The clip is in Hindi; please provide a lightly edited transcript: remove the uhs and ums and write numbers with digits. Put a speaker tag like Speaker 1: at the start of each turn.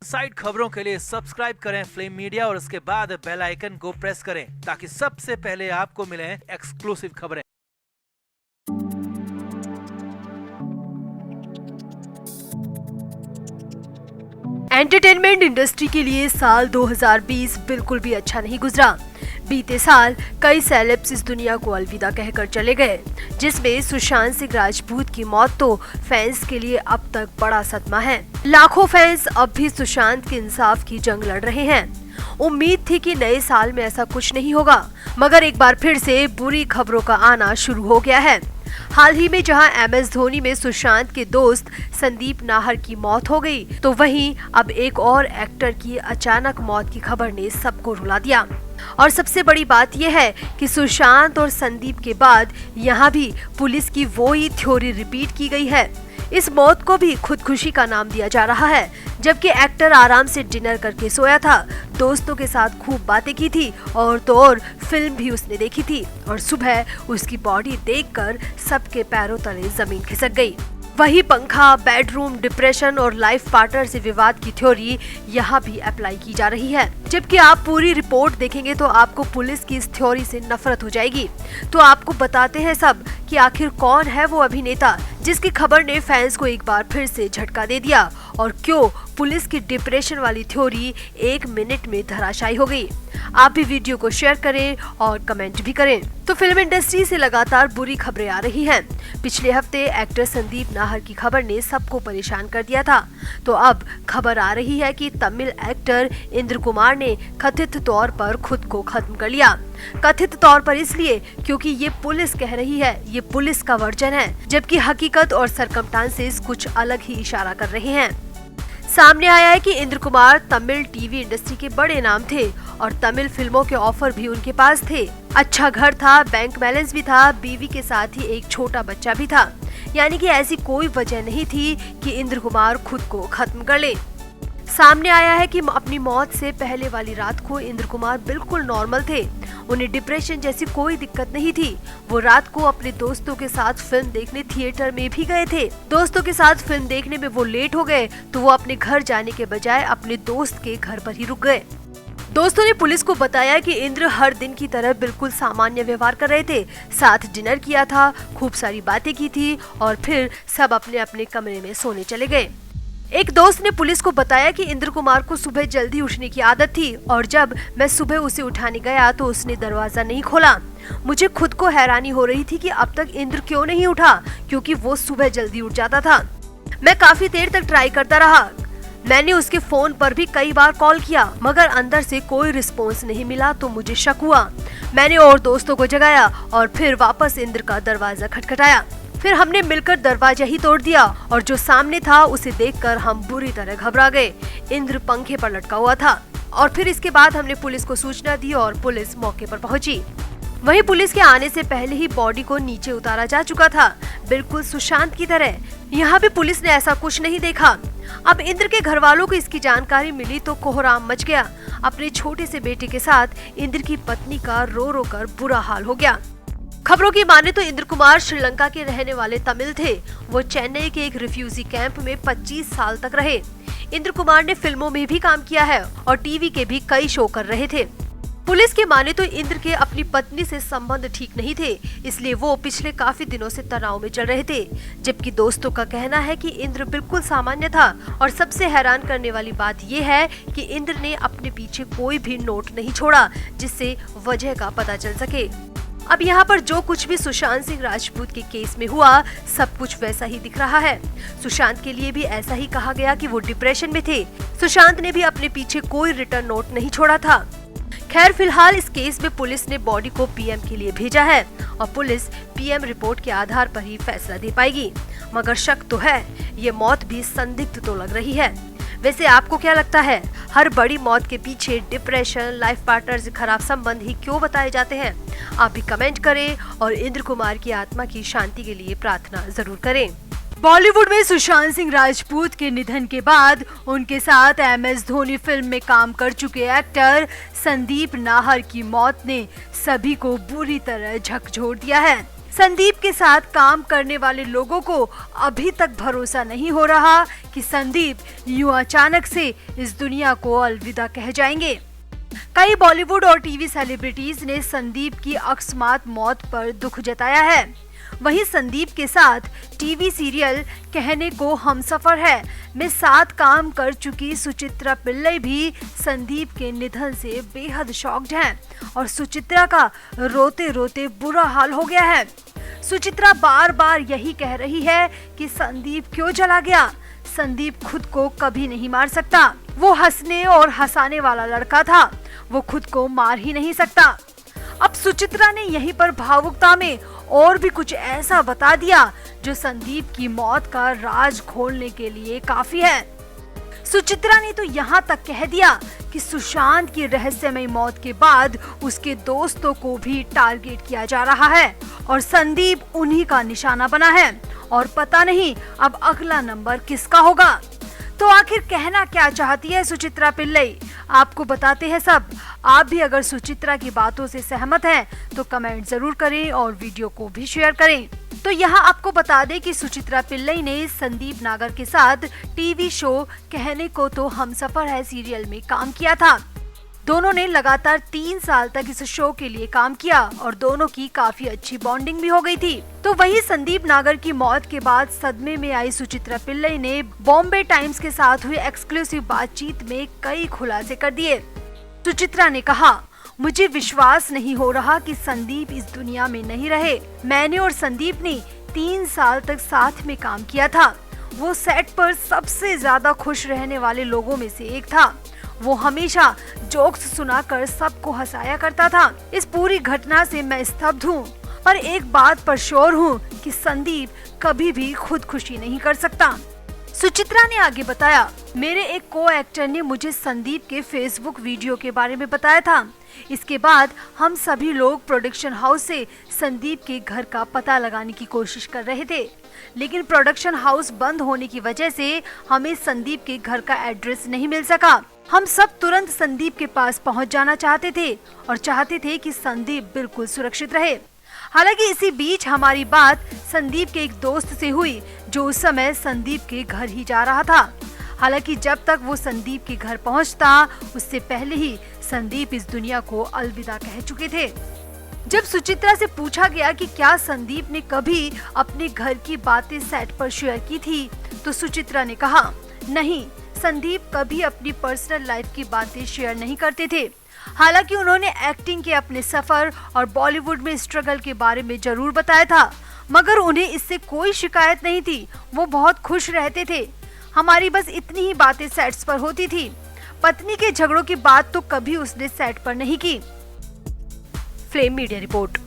Speaker 1: साइड खबरों के लिए सब्सक्राइब करें फ्लेम मीडिया और उसके बाद बेल आइकन को प्रेस करें ताकि सबसे पहले आपको मिले एक्सक्लूसिव खबरें।
Speaker 2: एंटरटेनमेंट इंडस्ट्री के लिए साल 2020 बिल्कुल भी अच्छा नहीं गुजरा। बीते साल कई सेलेब्स इस दुनिया को अलविदा कहकर चले गए, जिसमें सुशांत सिंह राजपूत की मौत तो फैंस के लिए अब तक बड़ा सदमा है। लाखों फैंस अब भी सुशांत के इंसाफ की जंग लड़ रहे हैं। उम्मीद थी कि नए साल में ऐसा कुछ नहीं होगा, मगर एक बार फिर से बुरी खबरों का आना शुरू हो गया है। हाल ही में जहां MS धोनी में सुशांत के दोस्त संदीप नाहर की मौत हो गई, तो वहीं अब एक और एक्टर की अचानक मौत की खबर ने सबको रुला दिया। और सबसे बड़ी बात यह है कि सुशांत और संदीप के बाद यहाँ भी पुलिस की वो ही थ्योरी रिपीट की गई है। इस मौत को भी खुदकुशी का नाम दिया जा रहा है, जबकि एक्टर आराम से डिनर करके सोया था, दोस्तों के साथ खूब बातें की थी और तो और फिल्म भी उसने देखी थी और सुबह उसकी बॉडी देखकर सबके पैरों तले जमीन खिसक गई। वही पंखा, बेडरूम, डिप्रेशन और लाइफ पार्टनर से विवाद की थ्योरी यहाँ भी अप्लाई की जा रही है। जबकि आप पूरी रिपोर्ट देखेंगे तो आपको पुलिस की इस थ्योरी से नफरत हो जाएगी। तो आपको बताते हैं सब कि आखिर कौन है वो अभिनेता जिसकी खबर ने फैंस को एक बार फिर से झटका दे दिया और क्यों पुलिस की डिप्रेशन वाली थ्योरी 1 मिनट में धराशायी हो गई। आप भी वीडियो को शेयर करें और कमेंट भी करें। तो फिल्म इंडस्ट्री से लगातार बुरी खबरें आ रही हैं। पिछले हफ्ते एक्टर संदीप नाहर की खबर ने सबको परेशान कर दिया था, तो अब खबर आ रही है कि तमिल एक्टर इंद्र कुमार ने कथित तौर पर खुद को खत्म कर लिया। कथित तौर पर इसलिए क्योंकि ये पुलिस कह रही है, ये पुलिस का वर्जन है, जबकि हकीकत और सरकमस्टांसेस कुछ अलग ही इशारा कर रहे हैं। सामने आया है कि इंद्र कुमार तमिल टीवी इंडस्ट्री के बड़े नाम थे और तमिल फिल्मों के ऑफर भी उनके पास थे। अच्छा घर था, बैंक बैलेंस भी था, बीवी के साथ ही एक छोटा बच्चा भी था। यानी कि ऐसी कोई वजह नहीं थी कि इंद्र कुमार खुद को खत्म कर ले। सामने आया है कि अपनी मौत से पहले वाली रात को इंद्र कुमार बिल्कुल नॉर्मल थे। उन्हें डिप्रेशन जैसी कोई दिक्कत नहीं थी। वो रात को अपने दोस्तों के साथ फिल्म देखने थिएटर में भी गए थे। दोस्तों के साथ फिल्म देखने में वो लेट हो गए तो वो अपने घर जाने के बजाय अपने दोस्त के घर पर ही रुक गए। दोस्तों ने पुलिस को बताया कि इंद्र हर दिन की तरह बिल्कुल सामान्य व्यवहार कर रहे थे, साथ डिनर किया था, खूब सारी बातें की थी और फिर सब अपने अपने कमरे में सोने चले गए। एक दोस्त ने पुलिस को बताया कि इंद्र कुमार को सुबह जल्दी उठने की आदत थी और जब मैं सुबह उसे उठाने गया तो उसने दरवाजा नहीं खोला। मुझे खुद को हैरानी हो रही थी कि अब तक इंद्र क्यों नहीं उठा, क्योंकि वो सुबह जल्दी उठ जाता था। मैं काफी देर तक ट्राई करता रहा। मैंने उसके फोन पर भी कई बार कॉल किया, मगर अंदर से कोई रिस्पॉन्स नहीं मिला तो मुझे शक हुआ। मैंने और दोस्तों को जगाया और फिर वापस इंद्र का दरवाजा खटखटाया। फिर हमने मिलकर दरवाजा ही तोड़ दिया और जो सामने था उसे देखकर हम बुरी तरह घबरा गए। इंद्र पंखे पर लटका हुआ था और फिर इसके बाद हमने पुलिस को सूचना दी और पुलिस मौके पर पहुंची। वहीं पुलिस के आने से पहले ही बॉडी को नीचे उतारा जा चुका था, बिल्कुल सुशांत की तरह। यहाँ भी पुलिस ने ऐसा कुछ नहीं देखा। अब इंद्र के घर वालों को इसकी जानकारी मिली तो कोहराम मच गया। अपने छोटे से बेटे के साथ इंद्र की पत्नी का रो रो कर बुरा हाल हो गया। खबरों की माने तो इंद्र कुमार श्रीलंका के रहने वाले तमिल थे। वो चेन्नई के एक रिफ्यूजी कैंप में 25 साल तक रहे। इंद्र कुमार ने फिल्मों में भी काम किया है और टीवी के भी कई शो कर रहे थे। पुलिस के माने तो इंद्र के अपनी पत्नी से संबंध ठीक नहीं थे, इसलिए वो पिछले काफी दिनों से तनाव में चल रहे थे। जबकि दोस्तों का कहना है कि इंद्र बिल्कुल सामान्य था और सबसे हैरान करने वाली बात ये है कि इंद्र ने अपने पीछे कोई भी नोट नहीं छोड़ा जिससे वजह का पता चल सके। अब यहाँ पर जो कुछ भी सुशांत सिंह राजपूत के केस में हुआ, सब कुछ वैसा ही दिख रहा है। सुशांत के लिए भी ऐसा ही कहा गया कि वो डिप्रेशन में थे। सुशांत ने भी अपने पीछे कोई रिटर्न नोट नहीं छोड़ा था। खैर, फिलहाल इस केस में पुलिस ने बॉडी को PM के लिए भेजा है और पुलिस PM रिपोर्ट के आधार पर ही फैसला दे पाएगी। मगर शक तो है, ये मौत भी संदिग्ध तो लग रही है। वैसे आपको क्या लगता है, हर बड़ी मौत के पीछे डिप्रेशन, लाइफ पार्टनर से खराब संबंध ही क्यों बताए जाते हैं? आप भी कमेंट करें और इंद्र कुमार की आत्मा की शांति के लिए प्रार्थना जरूर करें। बॉलीवुड में सुशांत सिंह राजपूत के निधन के बाद उनके साथ MS धोनी फिल्म में काम कर चुके एक्टर संदीप नाहर की मौत ने सभी को बुरी तरह झकझोर दिया है। संदीप के साथ काम करने वाले लोगों को अभी तक भरोसा नहीं हो रहा कि संदीप यूं अचानक से इस दुनिया को अलविदा कह जाएंगे। कई बॉलीवुड और टीवी सेलिब्रिटीज ने संदीप की अकस्मात मौत पर दुख जताया है। वहीं संदीप के साथ टीवी सीरियल कहने को हमसफर है में साथ काम कर चुकी सुचित्रा पिल्लई भी संदीप के निधन से बेहद शॉक्ड हैं और सुचित्रा का रोते रोते बुरा हाल हो गया है। सुचित्रा बार बार यही कह रही है कि संदीप क्यों चला गया। संदीप खुद को कभी नहीं मार सकता। वो हंसने और हंसाने वाला लड़का था। वो खुद को मार ही नहीं सकता। अब सुचित्रा ने यहीं पर भावुकता में और भी कुछ ऐसा बता दिया जो संदीप की मौत का राज खोलने के लिए काफी है। सुचित्रा ने तो यहाँ तक कह दिया कि सुशांत की रहस्यमयी मौत के बाद उसके दोस्तों को भी टारगेट किया जा रहा है और संदीप उन्हीं का निशाना बना है और पता नहीं अब अगला नंबर किसका होगा। तो आखिर कहना क्या चाहती है सुचित्रा पिल्लई, आपको बताते हैं सब। आप भी अगर सुचित्रा की बातों से सहमत हैं तो कमेंट जरूर करें और वीडियो को भी शेयर करें। तो यहाँ आपको बता दें कि सुचित्रा पिल्लई ने संदीप नागर के साथ टीवी शो कहने को तो हमसफर है सीरियल में काम किया था। दोनों ने लगातार 3 साल तक इस शो के लिए काम किया और दोनों की काफी अच्छी बॉन्डिंग भी हो गई थी। तो वही संदीप नागर की मौत के बाद सदमे में आई सुचित्रा पिल्लई ने बॉम्बे टाइम्स के साथ हुई एक्सक्लूसिव बातचीत में कई खुलासे कर दिए। सुचित्रा ने कहा, मुझे विश्वास नहीं हो रहा कि संदीप इस दुनिया में नहीं रहे। मैंने और संदीप ने 3 साल तक साथ में काम किया था। वो सेट पर सबसे ज्यादा खुश रहने वाले लोगों में से एक था। वो हमेशा जोक्स सुनाकर सबको हंसाया करता था। इस पूरी घटना से मैं स्तब्ध हूँ, पर एक बात पर श्योर हूँ कि संदीप कभी भी खुद खुशी नहीं कर सकता। सुचित्रा ने आगे बताया, मेरे एक को एक्टर ने मुझे संदीप के फेसबुक वीडियो के बारे में बताया था। इसके बाद हम सभी लोग प्रोडक्शन हाउस से संदीप के घर का पता लगाने की कोशिश कर रहे थे, लेकिन प्रोडक्शन हाउस बंद होने की वजह से हमें संदीप के घर का एड्रेस नहीं मिल सका। हम सब तुरंत संदीप के पास पहुंच जाना चाहते थे और चाहते थे कि संदीप बिल्कुल सुरक्षित रहे। हालांकि इसी बीच हमारी बात संदीप के एक दोस्त से हुई जो उस समय संदीप के घर ही जा रहा था। हालांकि जब तक वो संदीप के घर पहुंचता उससे पहले ही संदीप इस दुनिया को अलविदा कह चुके थे। जब सुचित्रा से पूछा गया कि क्या संदीप ने कभी अपने घर की बातें सेट पर शेयर की थी, तो सुचित्रा ने कहा, नहीं, संदीप कभी अपनी पर्सनल लाइफ की बातें शेयर नहीं करते थे। हालांकि उन्होंने एक्टिंग के अपने सफर और बॉलीवुड में स्ट्रगल के बारे में जरूर बताया था, मगर उन्हें इससे कोई शिकायत नहीं थी। वो बहुत खुश रहते थे। हमारी बस इतनी ही बातें सेट्स पर होती थी। पत्नी के झगड़ों की बात तो कभी उसने सेट पर नहीं की। Flame media report.